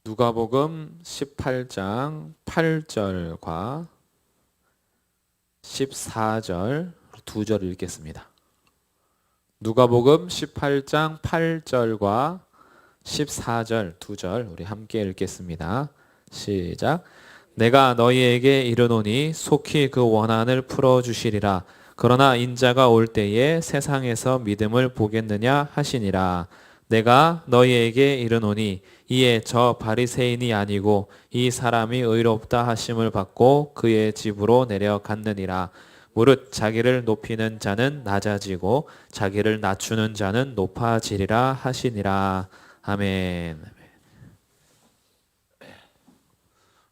누가복음 18장 8절과 14절 두 절을 읽겠습니다. 누가복음 18장 8절과 14절 두 절 우리 함께 읽겠습니다. 시작. 내가 너희에게 이르노니 속히 그 원한을 풀어주시리라. 그러나 인자가 올 때에 세상에서 믿음을 보겠느냐 하시니라. 내가 너희에게 이르노니 이에 저 바리새인이 아니고 이 사람이 의롭다 하심을 받고 그의 집으로 내려갔느니라. 무릇 자기를 높이는 자는 낮아지고 자기를 낮추는 자는 높아지리라 하시니라. 아멘.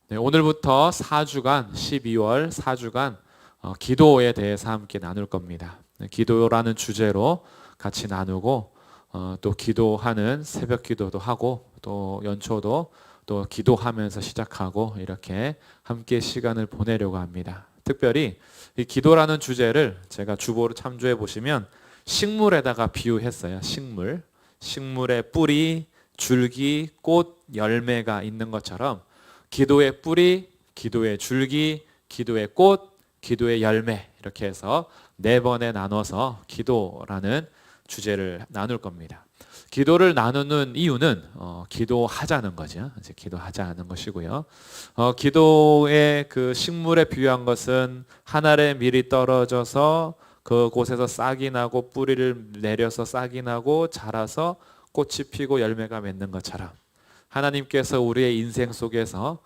네, 오늘부터 4주간 12월 4주간 기도에 대해서 함께 나눌 겁니다. 기도라는 주제로 같이 나누고 또 기도하는 새벽 기도도 하고 또 연초도 또 기도하면서 시작하고 이렇게 함께 시간을 보내려고 합니다. 특별히 이 기도라는 주제를 제가 주보로 참조해 보시면 식물에다가 비유했어요. 식물의 뿌리, 줄기, 꽃, 열매가 있는 것처럼 기도의 뿌리, 기도의 줄기, 기도의 꽃, 기도의 열매 이렇게 해서 4번에 나눠서 기도라는 주제를 나눌 겁니다. 기도를 나누는 이유는 기도하자는 거죠. 이제 기도하자는 것이고요. 기도의 그 식물에 비유한 것은 하늘에 밀이 떨어져서 그곳에서 싹이 나고 뿌리를 내려서 싹이 나고 자라서 꽃이 피고 열매가 맺는 것처럼 하나님께서 우리의 인생 속에서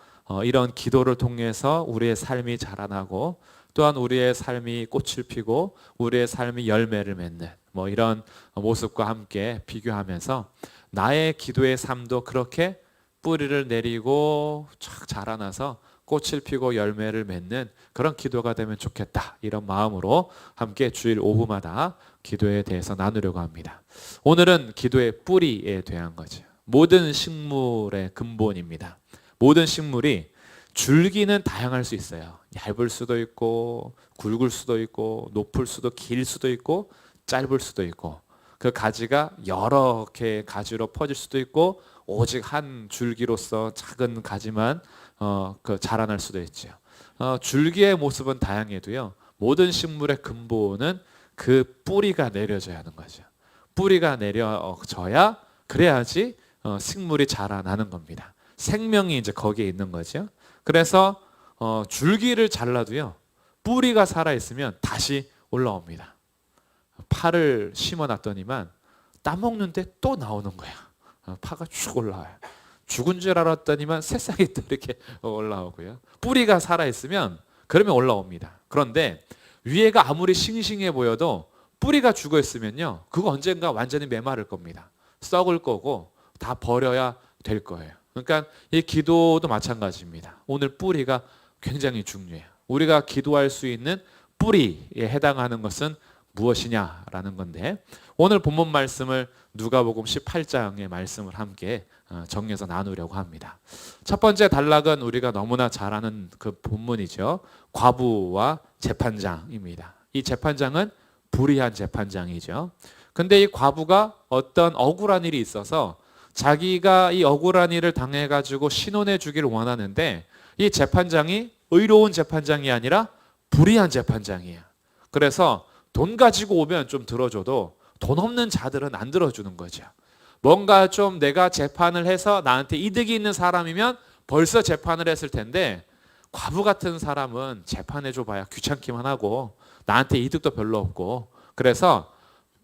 이런 기도를 통해서 우리의 삶이 자라나고 또한 우리의 삶이 꽃을 피고 우리의 삶이 열매를 맺는 이런 모습과 함께 비교하면서 나의 기도의 삶도 그렇게 뿌리를 내리고 쫙 자라나서 꽃을 피고 열매를 맺는 그런 기도가 되면 좋겠다, 이런 마음으로 함께 주일 오후마다 기도에 대해서 나누려고 합니다. 오늘은 기도의 뿌리에 대한 거죠. 모든 식물의 근본입니다. 모든 식물이 줄기는 다양할 수 있어요. 얇을 수도 있고 굵을 수도 있고 높을 수도 길 수도 있고 짧을 수도 있고 그 가지가 여러 개의 가지로 퍼질 수도 있고 오직 한 줄기로서 작은 가지만 자라날 수도 있죠. 줄기의 모습은 다양해도요, 모든 식물의 근본은 그 뿌리가 내려져야 하는 거죠. 뿌리가 내려져야 그래야지 식물이 자라나는 겁니다. 생명이 이제 거기에 있는 거죠. 그래서 줄기를 잘라도요, 뿌리가 살아있으면 다시 올라옵니다. 파를 심어놨더니만 따먹는데 또 나오는 거야. 파가 쭉 올라와요. 죽은 줄 알았더니만 새싹이 또 이렇게 올라오고요. 뿌리가 살아있으면 그러면 올라옵니다. 그런데 위에가 아무리 싱싱해 보여도 뿌리가 죽어있으면요, 그거 언젠가 완전히 메마를 겁니다. 썩을 거고 다 버려야 될 거예요. 그러니까 이 기도도 마찬가지입니다. 오늘 뿌리가 굉장히 중요해요. 우리가 기도할 수 있는 뿌리에 해당하는 것은 무엇이냐라는 건데, 오늘 본문 말씀을 누가복음 18장의 말씀을 함께 정리해서 나누려고 합니다. 첫 번째 단락은 우리가 너무나 잘 아는 그 본문이죠. 과부와 재판장입니다. 이 재판장은 불의한 재판장이죠. 근데 이 과부가 어떤 억울한 일이 있어서 자기가 이 억울한 일을 당해가지고 신원해 주기를 원하는데 이 재판장이 의로운 재판장이 아니라 불의한 재판장이에요. 그래서 돈 가지고 오면 좀 들어줘도 돈 없는 자들은 안 들어주는 거죠. 뭔가 좀 내가 재판을 해서 나한테 이득이 있는 사람이면 벌써 재판을 했을 텐데 과부 같은 사람은 재판해줘 봐야 귀찮기만 하고 나한테 이득도 별로 없고, 그래서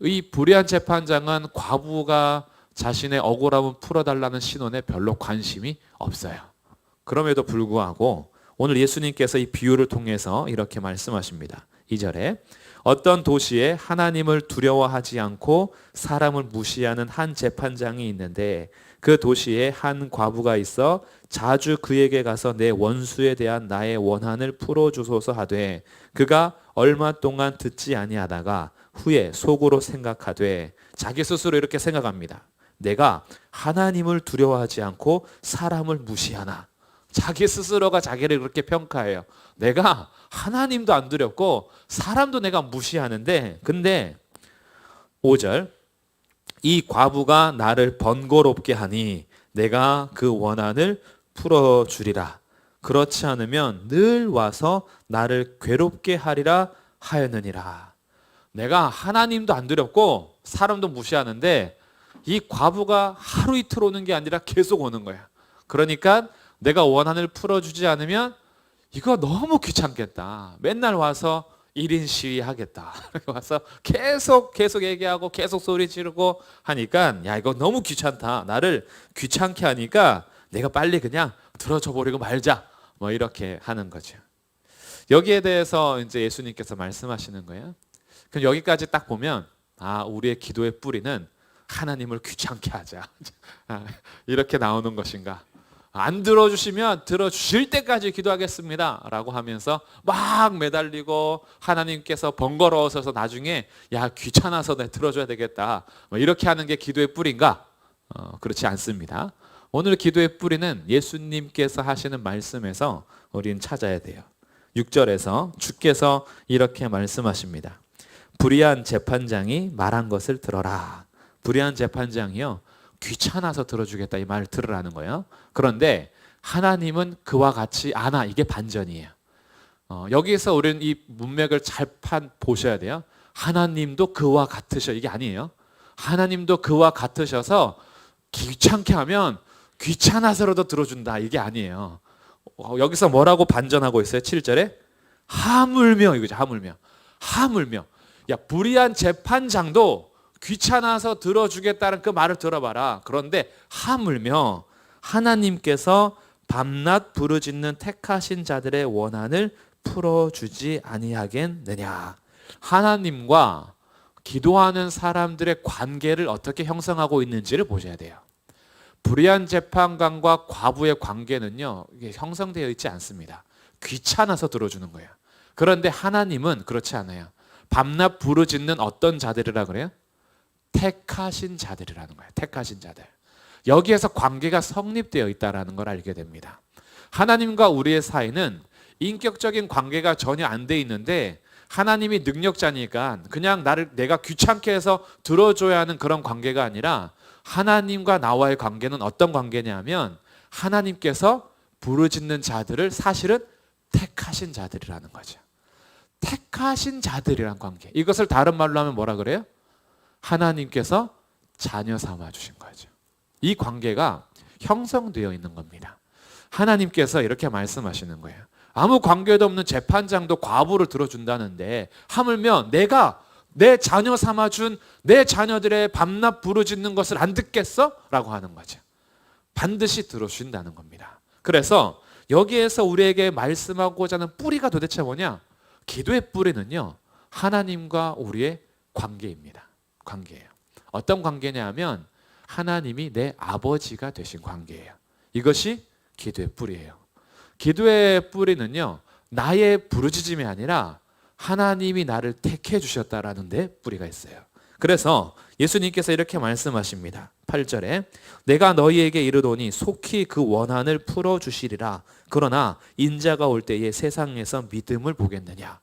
이 불의한 재판장은 과부가 자신의 억울함을 풀어달라는 신원에 별로 관심이 없어요. 그럼에도 불구하고 오늘 예수님께서 이 비유를 통해서 이렇게 말씀하십니다. 2절에 어떤 도시에 하나님을 두려워하지 않고 사람을 무시하는 한 재판장이 있는데 그 도시에 한 과부가 있어 자주 그에게 가서 내 원수에 대한 나의 원한을 풀어주소서 하되 그가 얼마 동안 듣지 아니하다가 후에 속으로 생각하되, 자기 스스로 이렇게 생각합니다. 내가 하나님을 두려워하지 않고 사람을 무시하나. 자기 스스로가 자기를 그렇게 평가해요. 내가 하나님도 안 두렵고 사람도 내가 무시하는데, 근데 5절 이 과부가 나를 번거롭게 하니 내가 그 원한을 풀어주리라. 그렇지 않으면 늘 와서 나를 괴롭게 하리라 하였느니라. 내가 하나님도 안 두렵고 사람도 무시하는데 이 과부가 하루 이틀 오는 게 아니라 계속 오는 거야. 그러니까 내가 원한을 풀어주지 않으면 이거 너무 귀찮겠다. 맨날 와서 1인 시위하겠다. 와서 계속 얘기하고 계속 소리 지르고 하니까 야 이거 너무 귀찮다. 나를 귀찮게 하니까 내가 빨리 그냥 들어줘 버리고 말자. 뭐 이렇게 하는 거죠. 여기에 대해서 이제 예수님께서 말씀하시는 거예요. 그럼 여기까지 딱 보면 우리의 기도의 뿌리는 하나님을 귀찮게 하자. 이렇게 나오는 것인가? 안 들어주시면 들어주실 때까지 기도하겠습니다 라고 하면서 막 매달리고 하나님께서 번거로워서 나중에 야 귀찮아서 내가 들어줘야 되겠다 이렇게 하는 게 기도의 뿌리인가? 그렇지 않습니다. 오늘 기도의 뿌리는 예수님께서 하시는 말씀에서 우리는 찾아야 돼요. 6절에서 주께서 이렇게 말씀하십니다. 불의한 재판장이 말한 것을 들어라. 불의한 재판장이요 귀찮아서 들어주겠다 이 말을 들으라는 거예요. 그런데 하나님은 그와 같이 않아. 이게 반전이에요. 여기서 우리는 이 문맥을 잘 보셔야 돼요. 하나님도 그와 같으셔. 이게 아니에요. 하나님도 그와 같으셔서 귀찮게 하면 귀찮아서라도 들어준다. 이게 아니에요. 여기서 뭐라고 반전하고 있어요? 7절에 하물며 이거죠. 하물며. 야 불의한 재판장도 귀찮아서 들어주겠다는 그 말을 들어봐라. 그런데 하물며 하나님께서 밤낮 부르짖는 택하신 자들의 원한을 풀어주지 아니하겠느냐. 하나님과 기도하는 사람들의 관계를 어떻게 형성하고 있는지를 보셔야 돼요. 불의한 재판관과 과부의 관계는요 이게 형성되어 있지 않습니다. 귀찮아서 들어주는 거예요. 그런데 하나님은 그렇지 않아요. 밤낮 부르짖는 어떤 자들이라 그래요? 택하신 자들이라는 거예요. 택하신 자들. 여기에서 관계가 성립되어 있다는 걸 알게 됩니다. 하나님과 우리의 사이는 인격적인 관계가 전혀 안 돼 있는데 하나님이 능력자니까 그냥 내가 귀찮게 해서 들어줘야 하는 그런 관계가 아니라 하나님과 나와의 관계는 어떤 관계냐면 하나님께서 부르짖는 자들을 사실은 택하신 자들이라는 거죠. 택하신 자들이란 관계. 이것을 다른 말로 하면 뭐라 그래요? 하나님께서 자녀 삼아 주신 거죠. 이 관계가 형성되어 있는 겁니다. 하나님께서 이렇게 말씀하시는 거예요. 아무 관계도 없는 재판장도 과부를 들어준다는데 하물며 내가 내 자녀 삼아준 내 자녀들의 밤낮 부르짖는 것을 안 듣겠어? 라고 하는 거죠. 반드시 들어주신다는 겁니다. 그래서 여기에서 우리에게 말씀하고자 하는 뿌리가 도대체 뭐냐? 기도의 뿌리는요 하나님과 우리의 관계입니다. 관계예요. 어떤 관계냐 하면 하나님이 내 아버지가 되신 관계예요. 이것이 기도의 뿌리예요. 기도의 뿌리는요 나의 부르짖음이 아니라 하나님이 나를 택해 주셨다라는 데 뿌리가 있어요. 그래서 예수님께서 이렇게 말씀하십니다. 8절에 내가 너희에게 이르노니 속히 그 원한을 풀어주시리라. 그러나 인자가 올 때에 세상에서 믿음을 보겠느냐.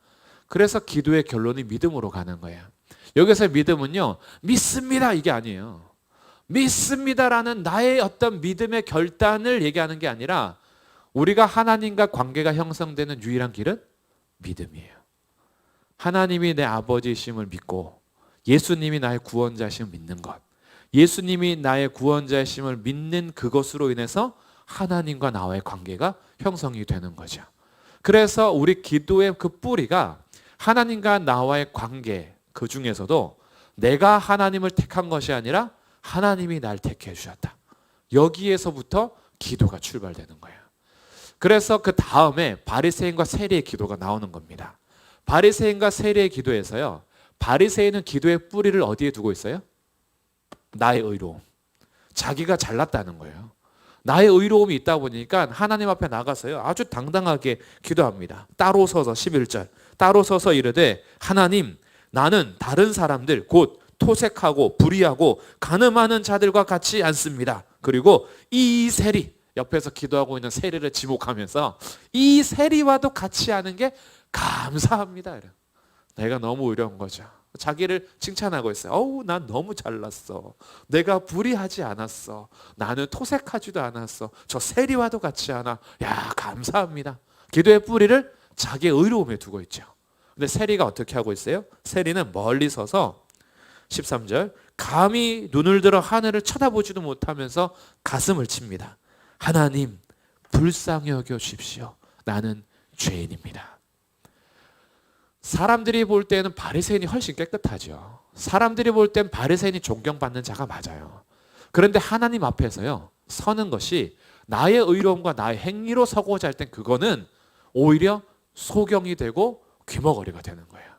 그래서 기도의 결론이 믿음으로 가는 거예요. 여기서 믿음은요 믿습니다 이게 아니에요. 믿습니다라는 나의 어떤 믿음의 결단을 얘기하는 게 아니라 우리가 하나님과 관계가 형성되는 유일한 길은 믿음이에요. 하나님이 내 아버지이심을 믿고 예수님이 나의 구원자이심을 믿는 것, 예수님이 나의 구원자이심을 믿는 그것으로 인해서 하나님과 나와의 관계가 형성이 되는 거죠. 그래서 우리 기도의 그 뿌리가 하나님과 나와의 관계, 그 중에서도 내가 하나님을 택한 것이 아니라 하나님이 날 택해 주셨다. 여기에서부터 기도가 출발되는 거예요. 그래서 그 다음에 바리새인과 세리의 기도가 나오는 겁니다. 바리새인과 세리의 기도에서요. 바리새인은 기도의 뿌리를 어디에 두고 있어요? 나의 의로움. 자기가 잘났다는 거예요. 나의 의로움이 있다 보니까 하나님 앞에 나가서요. 아주 당당하게 기도합니다. 따로 서서 11절. 따로 서서 이르되 하나님 나는 다른 사람들 곧 토색하고 불의하고 간음하는 자들과 같이 않습니다. 그리고 이 세리 옆에서 기도하고 있는 세리를 지목하면서 이 세리와도 같이 하는 게 감사합니다. 내가 너무 의로운 거죠. 자기를 칭찬하고 있어요. 어우, 난 너무 잘났어. 내가 불의하지 않았어. 나는 토색하지도 않았어. 저 세리와도 같지 않아. 야, 감사합니다. 기도의 뿌리를 자기의 의로움에 두고 있죠. 근데 세리가 어떻게 하고 있어요? 세리는 멀리 서서 13절 감히 눈을 들어 하늘을 쳐다보지도 못하면서 가슴을 칩니다. 하나님, 불쌍히 여겨 주십시오. 나는 죄인입니다. 사람들이 볼 때는 바리새인이 훨씬 깨끗하죠. 사람들이 볼 땐 바리새인이 존경받는 자가 맞아요. 그런데 하나님 앞에서요, 서는 것이 나의 의로움과 나의 행위로 서고자 할 땐 그거는 오히려 소경이 되고 귀머거리가 되는 거예요.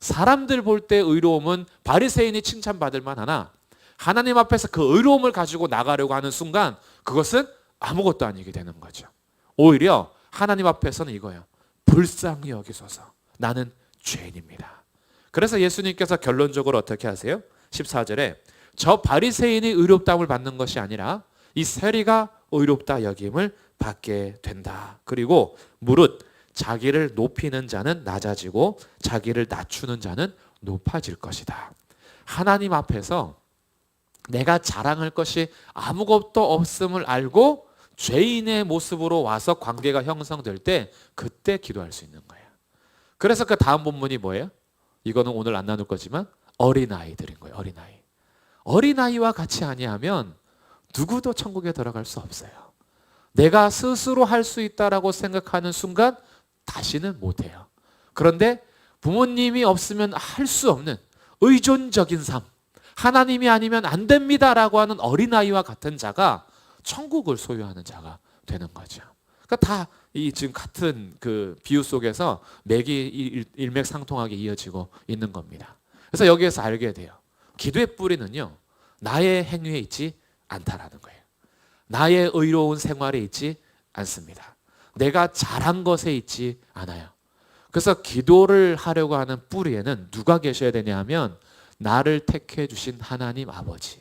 사람들 볼 때 의로움은 바리새인이 칭찬받을 만하나 하나님 앞에서 그 의로움을 가지고 나가려고 하는 순간 그것은 아무것도 아니게 되는 거죠. 오히려 하나님 앞에서는 이거예요. 불쌍히 여기소서. 나는 죄인입니다. 그래서 예수님께서 결론적으로 어떻게 하세요? 14절에 저 바리새인이 의롭다함을 받는 것이 아니라 이 세리가 의롭다 여김을 받게 된다. 그리고 무릇 자기를 높이는 자는 낮아지고 자기를 낮추는 자는 높아질 것이다. 하나님 앞에서 내가 자랑할 것이 아무것도 없음을 알고 죄인의 모습으로 와서 관계가 형성될 때 그때 기도할 수 있는 거예요. 그래서 그 다음 본문이 뭐예요? 이거는 오늘 안 나눌 거지만 어린아이들인 거예요. 어린아이. 어린아이와 같이 아니하면 누구도 천국에 들어갈 수 없어요. 내가 스스로 할 수 있다라고 생각하는 순간 다시는 못해요. 그런데 부모님이 없으면 할 수 없는 의존적인 삶, 하나님이 아니면 안 됩니다라고 하는 어린아이와 같은 자가 천국을 소유하는 자가 되는 거죠. 그러니까 다 이 지금 같은 그 비유 속에서 맥이 일맥상통하게 이어지고 있는 겁니다. 그래서 여기에서 알게 돼요. 기도의 뿌리는요, 나의 행위에 있지 않다라는 거예요. 나의 의로운 생활에 있지 않습니다. 내가 잘한 것에 있지 않아요. 그래서 기도를 하려고 하는 뿌리에는 누가 계셔야 되냐 하면 나를 택해 주신 하나님 아버지,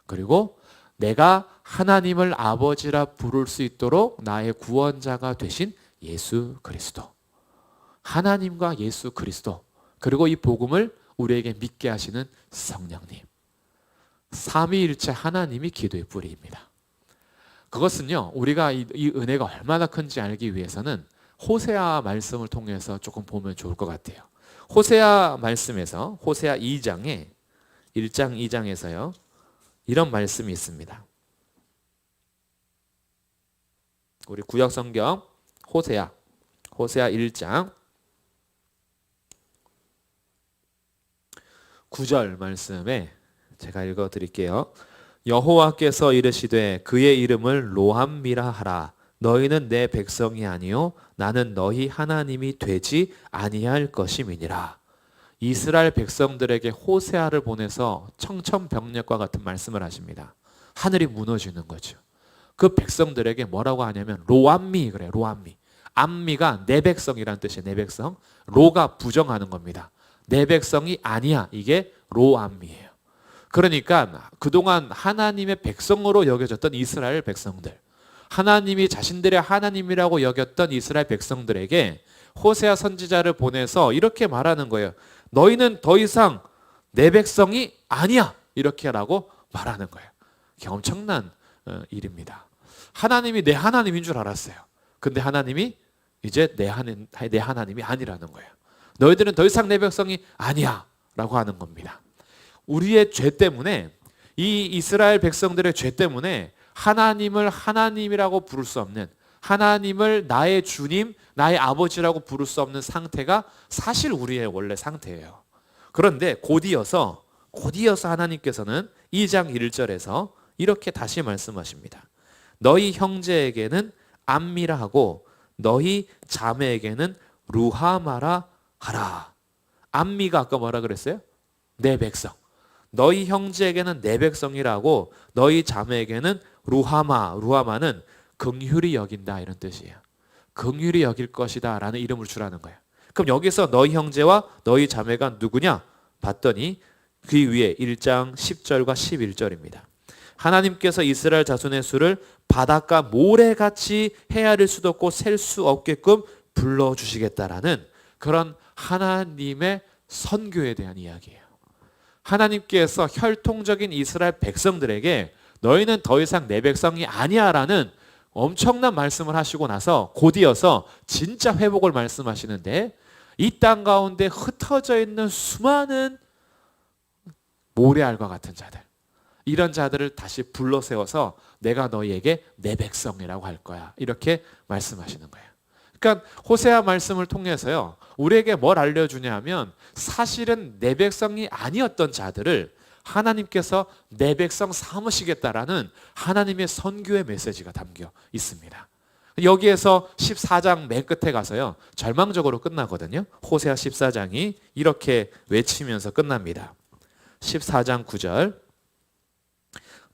그리고 내가 하나님을 아버지라 부를 수 있도록 나의 구원자가 되신 예수 그리스도, 하나님과 예수 그리스도, 그리고 이 복음을 우리에게 믿게 하시는 성령님, 삼위일체 하나님이 기도의 뿌리입니다. 그것은요, 우리가 이 은혜가 얼마나 큰지 알기 위해서는 호세아 말씀을 통해서 조금 보면 좋을 것 같아요. 호세아 말씀에서 호세아 2장에 1장 2장에서요 이런 말씀이 있습니다. 우리 구약 성경 호세아 1장 9절 말씀에 제가 읽어 드릴게요. 여호와께서 이르시되 그의 이름을 로함미라 하라. 너희는 내 백성이 아니요 나는 너희 하나님이 되지 아니할 것임이니라. 이스라엘 백성들에게 호세아를 보내서 청천벽력과 같은 말씀을 하십니다. 하늘이 무너지는 거죠. 그 백성들에게 뭐라고 하냐면 로암미 그래요. 로암미. 암미가 내 백성이라는 뜻이에요. 내 백성. 로가 부정하는 겁니다. 내 백성이 아니야. 이게 로암미예요. 그러니까 그동안 하나님의 백성으로 여겨졌던 이스라엘 백성들, 하나님이 자신들의 하나님이라고 여겼던 이스라엘 백성들에게 호세아 선지자를 보내서 이렇게 말하는 거예요. 너희는 더 이상 내 백성이 아니야. 이렇게라고 말하는 거예요. 이게 엄청난 일입니다. 하나님이 내 하나님인 줄 알았어요. 근데 하나님이 이제 내 하나님이 아니라는 거예요. 너희들은 더 이상 내 백성이 아니야 라고 하는 겁니다. 우리의 죄 때문에, 이 이스라엘 백성들의 죄 때문에 하나님을 하나님이라고 부를 수 없는, 하나님을 나의 주님, 나의 아버지라고 부를 수 없는 상태가 사실 우리의 원래 상태예요. 그런데 곧이어서 하나님께서는 2장 1절에서 이렇게 다시 말씀하십니다. 너희 형제에게는 암미라 하고 너희 자매에게는 루하마라 하라. 암미가 아까 뭐라 그랬어요? 내 백성. 너희 형제에게는 내 백성이라고, 너희 자매에게는 루하마는 긍휼히 여긴다 이런 뜻이에요. 긍휼히 여길 것이다 라는 이름을 주라는 거예요. 그럼 여기서 너희 형제와 너희 자매가 누구냐? 봤더니 그 위에 1장 10절과 11절입니다. 하나님께서 이스라엘 자손의 수를 바닷가 모래같이 헤아릴 수도 없고 셀 수 없게끔 불러주시겠다라는 그런 하나님의 선교에 대한 이야기예요. 하나님께서 혈통적인 이스라엘 백성들에게 너희는 더 이상 내 백성이 아니야라는 엄청난 말씀을 하시고 나서 곧이어서 진짜 회복을 말씀하시는데, 이 땅 가운데 흩어져 있는 수많은 모래알과 같은 자들, 이런 자들을 다시 불러 세워서 내가 너희에게 내 백성이라고 할 거야, 이렇게 말씀하시는 거예요. 그러니까 호세아 말씀을 통해서요, 우리에게 뭘 알려주냐 하면, 사실은 내 백성이 아니었던 자들을 하나님께서 내 백성 삼으시겠다라는 하나님의 선교의 메시지가 담겨 있습니다. 여기에서 14장 맨 끝에 가서요, 절망적으로 끝나거든요. 호세아 14장이 이렇게 외치면서 끝납니다. 14장 9절,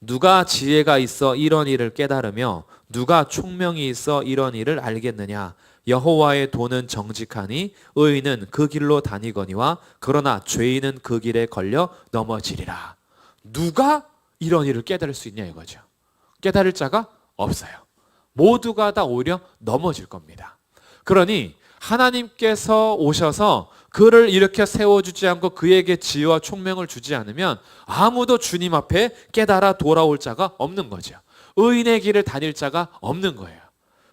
누가 지혜가 있어 이런 일을 깨달으며 누가 총명이 있어 이런 일을 알겠느냐. 여호와의 도는 정직하니 의인은 그 길로 다니거니와 그러나 죄인은 그 길에 걸려 넘어지리라. 누가 이런 일을 깨달을 수 있냐 이거죠. 깨달을 자가 없어요. 모두가 다 오히려 넘어질 겁니다. 그러니 하나님께서 오셔서 그를 일으켜 세워주지 않고 그에게 지혜와 총명을 주지 않으면 아무도 주님 앞에 깨달아 돌아올 자가 없는 거죠. 의인의 길을 다닐 자가 없는 거예요.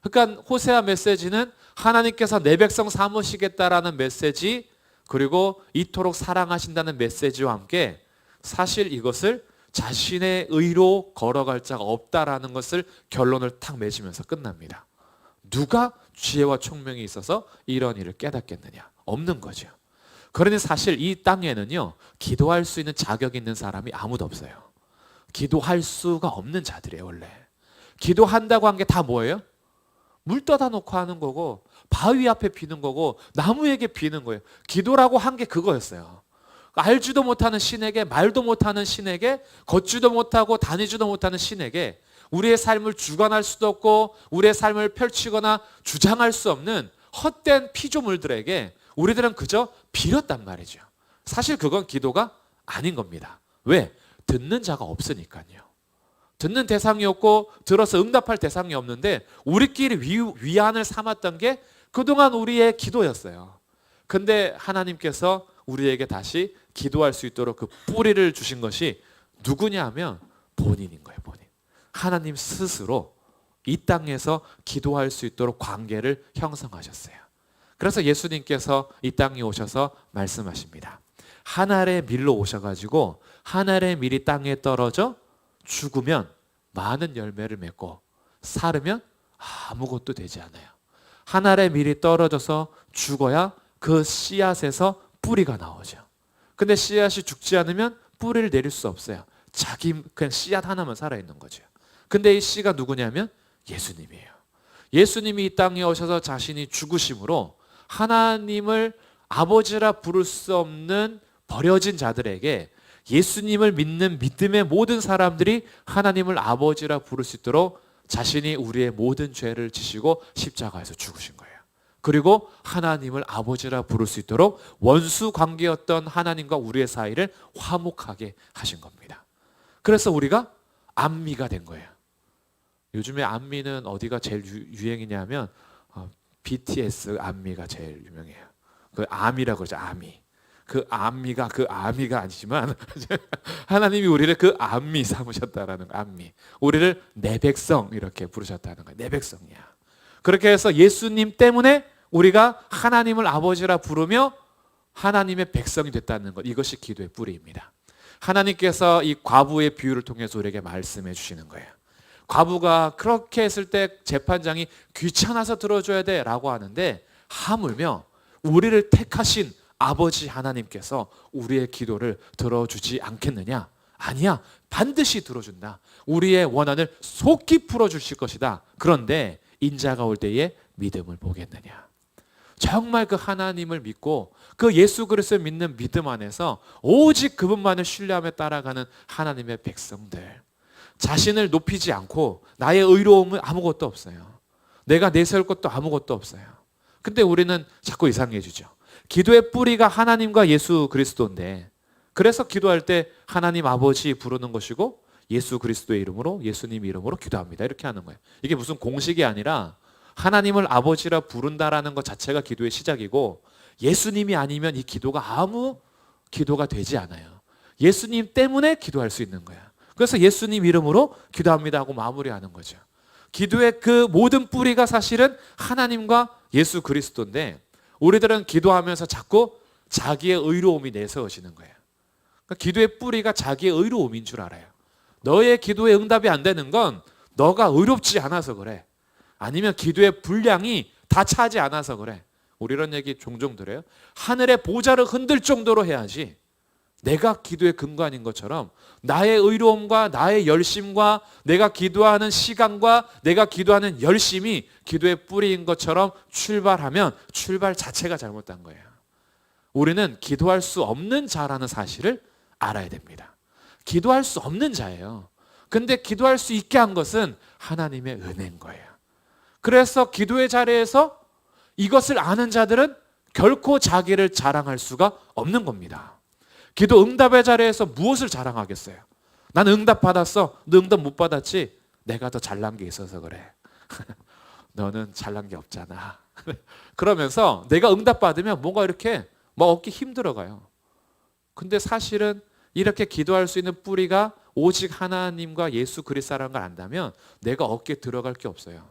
그러니까 호세아 메시지는 하나님께서 내 백성 삼으시겠다라는 메시지, 그리고 이토록 사랑하신다는 메시지와 함께 사실 이것을 자신의 의로 걸어갈 자가 없다라는 것을 결론을 탁 맺으면서 끝납니다. 누가 지혜와 총명이 있어서 이런 일을 깨닫겠느냐? 없는 거죠. 그러니 사실 이 땅에는요, 기도할 수 있는 자격 있는 사람이 아무도 없어요. 기도할 수가 없는 자들이에요. 원래 기도한다고 한 게 다 뭐예요? 물 떠다 놓고 하는 거고, 바위 앞에 비는 거고, 나무에게 비는 거예요. 기도라고 한 게 그거였어요. 알지도 못하는 신에게, 말도 못하는 신에게, 걷지도 못하고 다니지도 못하는 신에게 우리의 삶을 주관할 수도 없고 우리의 삶을 펼치거나 주장할 수 없는 헛된 피조물들에게 우리들은 그저 빌었단 말이죠. 사실 그건 기도가 아닌 겁니다. 왜? 듣는 자가 없으니까요. 듣는 대상이 없고 들어서 응답할 대상이 없는데 우리끼리 위안을 삼았던 게 그동안 우리의 기도였어요. 근데 하나님께서 우리에게 다시 기도할 수 있도록 그 뿌리를 주신 것이 누구냐 하면 본인인 거예요. 본인. 하나님 스스로 이 땅에서 기도할 수 있도록 관계를 형성하셨어요. 그래서 예수님께서 이 땅에 오셔서 말씀하십니다. 하늘의 밀로 오셔가지고 하늘의 밀이 땅에 떨어져 죽으면 많은 열매를 맺고 살으면 아무것도 되지 않아요. 하늘의 밀이 떨어져서 죽어야 그 씨앗에서 뿌리가 나오죠. 근데 씨앗이 죽지 않으면 뿌리를 내릴 수 없어요. 그냥 씨앗 하나만 살아있는 거죠. 근데 이 씨가 누구냐면 예수님이에요. 예수님이 이 땅에 오셔서 자신이 죽으심으로 하나님을 아버지라 부를 수 없는 버려진 자들에게 예수님을 믿는 믿음의 모든 사람들이 하나님을 아버지라 부를 수 있도록 자신이 우리의 모든 죄를 지시고 십자가에서 죽으신 거예요. 그리고 하나님을 아버지라 부를 수 있도록 원수 관계였던 하나님과 우리의 사이를 화목하게 하신 겁니다. 그래서 우리가 안미가 된 거예요. 요즘에 안미는 어디가 제일 유행이냐면 BTS 안미가 제일 유명해요. 그 아미라고 그러죠. 아미. 그 아미가 그 아미가 아니지만 하나님이 우리를 그 안미 삼으셨다라는 거. 안미. 우리를 내 백성 이렇게 부르셨다는 거예요. 내 백성이야. 그렇게 해서 예수님 때문에 우리가 하나님을 아버지라 부르며 하나님의 백성이 됐다는 것. 이것이 기도의 뿌리입니다. 하나님께서 이 과부의 비유를 통해서 우리에게 말씀해 주시는 거예요. 과부가 그렇게 했을 때 재판장이 귀찮아서 들어줘야 돼 라고 하는데, 하물며 우리를 택하신 아버지 하나님께서 우리의 기도를 들어주지 않겠느냐? 아니야. 반드시 들어준다. 우리의 원한을 속히 풀어주실 것이다. 그런데 인자가 올 때에 믿음을 보겠느냐? 정말 그 하나님을 믿고 그 예수 그리스도를 믿는 믿음 안에서 오직 그분만을 신뢰하며 따라가는 하나님의 백성들, 자신을 높이지 않고 나의 의로움은 아무것도 없어요. 내가 내세울 것도 아무것도 없어요. 근데 우리는 자꾸 이상해지죠. 기도의 뿌리가 하나님과 예수 그리스도인데, 그래서 기도할 때 하나님 아버지 부르는 것이고 예수 그리스도의 이름으로, 예수님 이름으로 기도합니다. 이렇게 하는 거예요. 이게 무슨 공식이 아니라 하나님을 아버지라 부른다라는 것 자체가 기도의 시작이고, 예수님이 아니면 이 기도가 아무 기도가 되지 않아요. 예수님 때문에 기도할 수 있는 거야. 그래서 예수님 이름으로 기도합니다 하고 마무리하는 거죠. 기도의 그 모든 뿌리가 사실은 하나님과 예수 그리스도인데 우리들은 기도하면서 자꾸 자기의 의로움이 내세워지는 거예요. 그러니까 기도의 뿌리가 자기의 의로움인 줄 알아요. 너의 기도에 응답이 안 되는 건 너가 의롭지 않아서 그래. 아니면 기도의 분량이 다 차지 않아서 그래. 우리 이런 얘기 종종 들어요. 하늘의 보좌를 흔들 정도로 해야지 내가 기도의 근간인 것처럼 나의 의로움과 나의 열심과 내가 기도하는 시간과 내가 기도하는 열심이 기도의 뿌리인 것처럼 출발하면 출발 자체가 잘못된 거예요. 우리는 기도할 수 없는 자라는 사실을 알아야 됩니다. 기도할 수 없는 자예요. 근데 기도할 수 있게 한 것은 하나님의 은혜인 거예요. 그래서 기도의 자리에서 이것을 아는 자들은 결코 자기를 자랑할 수가 없는 겁니다. 기도 응답의 자리에서 무엇을 자랑하겠어요? 나는 응답 받았어. 너 응답 못 받았지? 내가 더 잘난 게 있어서 그래. 너는 잘난 게 없잖아. 그러면서 내가 응답 받으면 뭔가 이렇게 막 얻기 힘들어가요. 근데 사실은 이렇게 기도할 수 있는 뿌리가 오직 하나님과 예수 그리스도라는 걸 안다면 내가 얻기에 들어갈 게 없어요.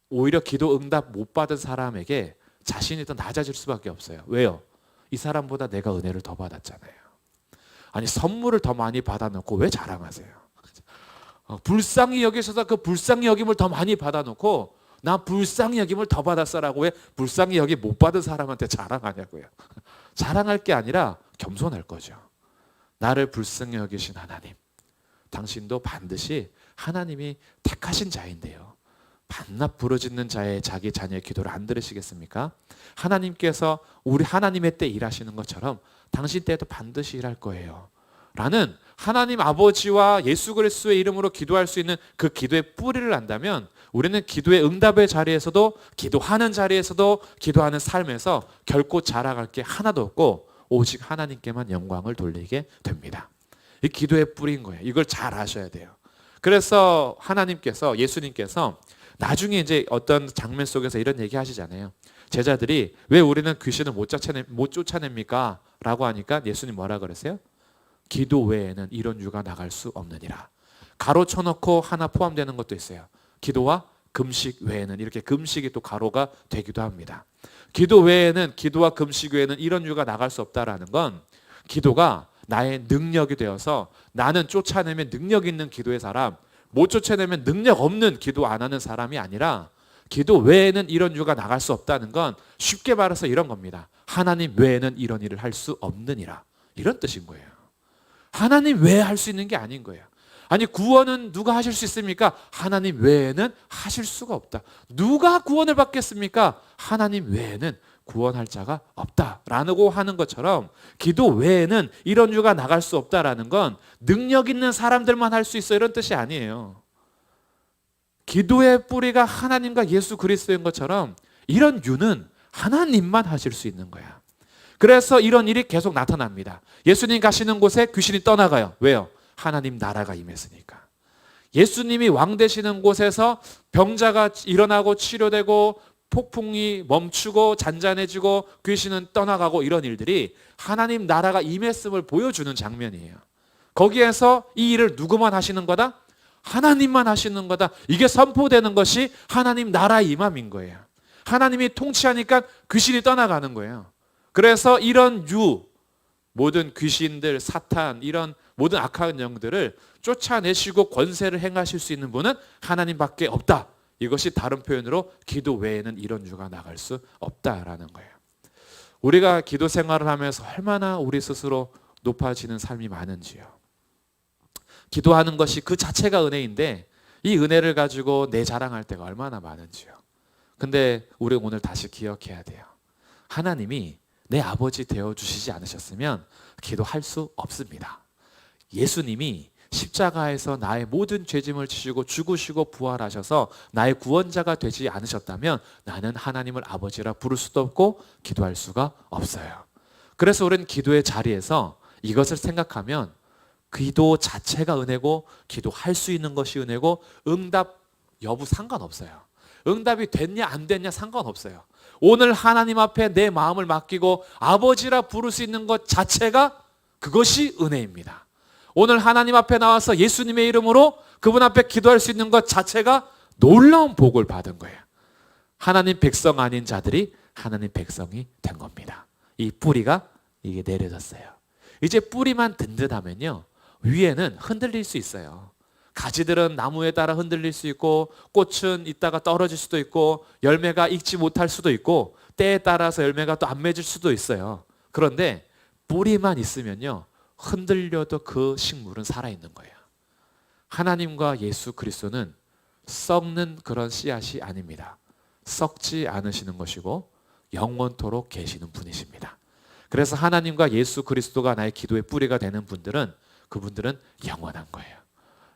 오히려 기도 응답 못 받은 사람에게 자신이 더 낮아질 수밖에 없어요. 왜요? 이 사람보다 내가 은혜를 더 받았잖아요. 아니 선물을 더 많이 받아놓고 왜 자랑하세요? 불쌍히 여기셔서 그 불쌍히 여김을 더 많이 받아놓고 나 불쌍히 여김을 더 받았어라고 왜 불쌍히 여김 못 받은 사람한테 자랑하냐고요. 자랑할 게 아니라 겸손할 거죠. 나를 불쌍히 여기신 하나님, 당신도 반드시 하나님이 택하신 자인데요. 반납 부르짖는 자의 자기 자녀의 기도를 안 들으시겠습니까? 하나님께서 우리 하나님의 때 일하시는 것처럼 당신 때도 반드시 일할 거예요. 라는 하나님 아버지와 예수 그리스도의 이름으로 기도할 수 있는 그 기도의 뿌리를 안다면 우리는 기도의 응답의 자리에서도 기도하는 자리에서도 기도하는 삶에서 결코 자랑할 게 하나도 없고 오직 하나님께만 영광을 돌리게 됩니다. 이 기도의 뿌리인 거예요. 이걸 잘 아셔야 돼요. 그래서 하나님께서 예수님께서 나중에 이제 어떤 장면 속에서 이런 얘기 하시잖아요. 제자들이 왜 우리는 귀신을 못 쫓아냅니까? 라고 하니까 예수님 뭐라 그러세요? 기도 외에는 이런 유가 나갈 수 없느니라. 가로 쳐놓고 하나 포함되는 것도 있어요. 기도와 금식 외에는 이렇게 금식이 또 가로가 되기도 합니다. 기도 외에는 기도와 금식 외에는 이런 유가 나갈 수 없다라는 건 기도가 나의 능력이 되어서 나는 쫓아내면 능력 있는 기도의 사람, 못 쫓아내면 능력 없는 기도 안 하는 사람이 아니라 기도 외에는 이런 유가 나갈 수 없다는 건 쉽게 말해서 이런 겁니다. 하나님 외에는 이런 일을 할 수 없느니라. 이런 뜻인 거예요. 하나님 외에 할 수 있는 게 아닌 거예요. 아니 구원은 누가 하실 수 있습니까? 하나님 외에는 하실 수가 없다. 누가 구원을 받겠습니까? 하나님 외에는 구원할 자가 없다라고 하는 것처럼 기도 외에는 이런 유가 나갈 수 없다라는 건 능력 있는 사람들만 할 수 있어 이런 뜻이 아니에요. 기도의 뿌리가 하나님과 예수 그리스도인 것처럼 이런 유는 하나님만 하실 수 있는 거야. 그래서 이런 일이 계속 나타납니다. 예수님 가시는 곳에 귀신이 떠나가요. 왜요? 하나님 나라가 임했으니까. 예수님이 왕 되시는 곳에서 병자가 일어나고 치료되고 폭풍이 멈추고 잔잔해지고 귀신은 떠나가고 이런 일들이 하나님 나라가 임했음을 보여주는 장면이에요. 거기에서 이 일을 누구만 하시는 거다? 하나님만 하시는 거다. 이게 선포되는 것이 하나님 나라의 임함인 거예요. 하나님이 통치하니까 귀신이 떠나가는 거예요. 그래서 이런 모든 귀신들, 사탄, 이런 모든 악한 영들을 쫓아내시고 권세를 행하실 수 있는 분은 하나님밖에 없다. 이것이 다른 표현으로 기도 외에는 이런 유가 나갈 수 없다라는 거예요. 우리가 기도 생활을 하면서 얼마나 우리 스스로 높아지는 삶이 많은지요. 기도하는 것이 그 자체가 은혜인데 이 은혜를 가지고 내 자랑할 때가 얼마나 많은지요. 근데 우리 오늘 다시 기억해야 돼요. 하나님이 내 아버지 되어주시지 않으셨으면 기도할 수 없습니다. 예수님이 십자가에서 나의 모든 죄짐을 지시고 죽으시고 부활하셔서 나의 구원자가 되지 않으셨다면 나는 하나님을 아버지라 부를 수도 없고 기도할 수가 없어요. 그래서 우리는 기도의 자리에서 이것을 생각하면 기도 자체가 은혜고 기도할 수 있는 것이 은혜고 응답 여부 상관없어요. 응답이 됐냐 안 됐냐 상관없어요. 오늘 하나님 앞에 내 마음을 맡기고 아버지라 부를 수 있는 것 자체가 그것이 은혜입니다. 오늘 하나님 앞에 나와서 예수님의 이름으로 그분 앞에 기도할 수 있는 것 자체가 놀라운 복을 받은 거예요. 하나님 백성 아닌 자들이 하나님 백성이 된 겁니다. 이 뿌리가 이게 내려졌어요. 이제 뿌리만 든든하면요, 위에는 흔들릴 수 있어요. 가지들은 나무에 따라 흔들릴 수 있고, 꽃은 이따가 떨어질 수도 있고, 열매가 익지 못할 수도 있고, 때에 따라서 열매가 또 안 맺을 수도 있어요. 그런데 뿌리만 있으면요, 흔들려도 그 식물은 살아있는 거예요. 하나님과 예수 그리스도는 썩는 그런 씨앗이 아닙니다. 썩지 않으시는 것이고 영원토록 계시는 분이십니다. 그래서 하나님과 예수 그리스도가 나의 기도의 뿌리가 되는 분들은, 그분들은 영원한 거예요.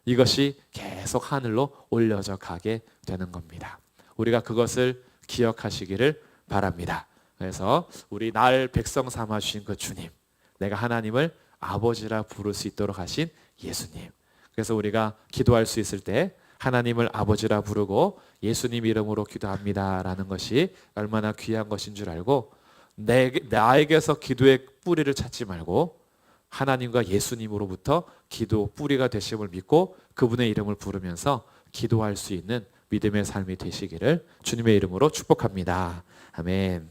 이것이 계속 하늘로 올려져 가게 되는 겁니다. 우리가 그것을 기억하시기를 바랍니다. 그래서 우리 날 백성 삼아 주신 그 주님, 내가 하나님을 아버지라 부를 수 있도록 하신 예수님. 그래서 우리가 기도할 수 있을 때 하나님을 아버지라 부르고 예수님 이름으로 기도합니다라는 것이 얼마나 귀한 것인 줄 알고, 나에게서 기도의 뿌리를 찾지 말고 하나님과 예수님으로부터 기도 뿌리가 되심을 믿고 그분의 이름을 부르면서 기도할 수 있는 믿음의 삶이 되시기를 주님의 이름으로 축복합니다. 아멘.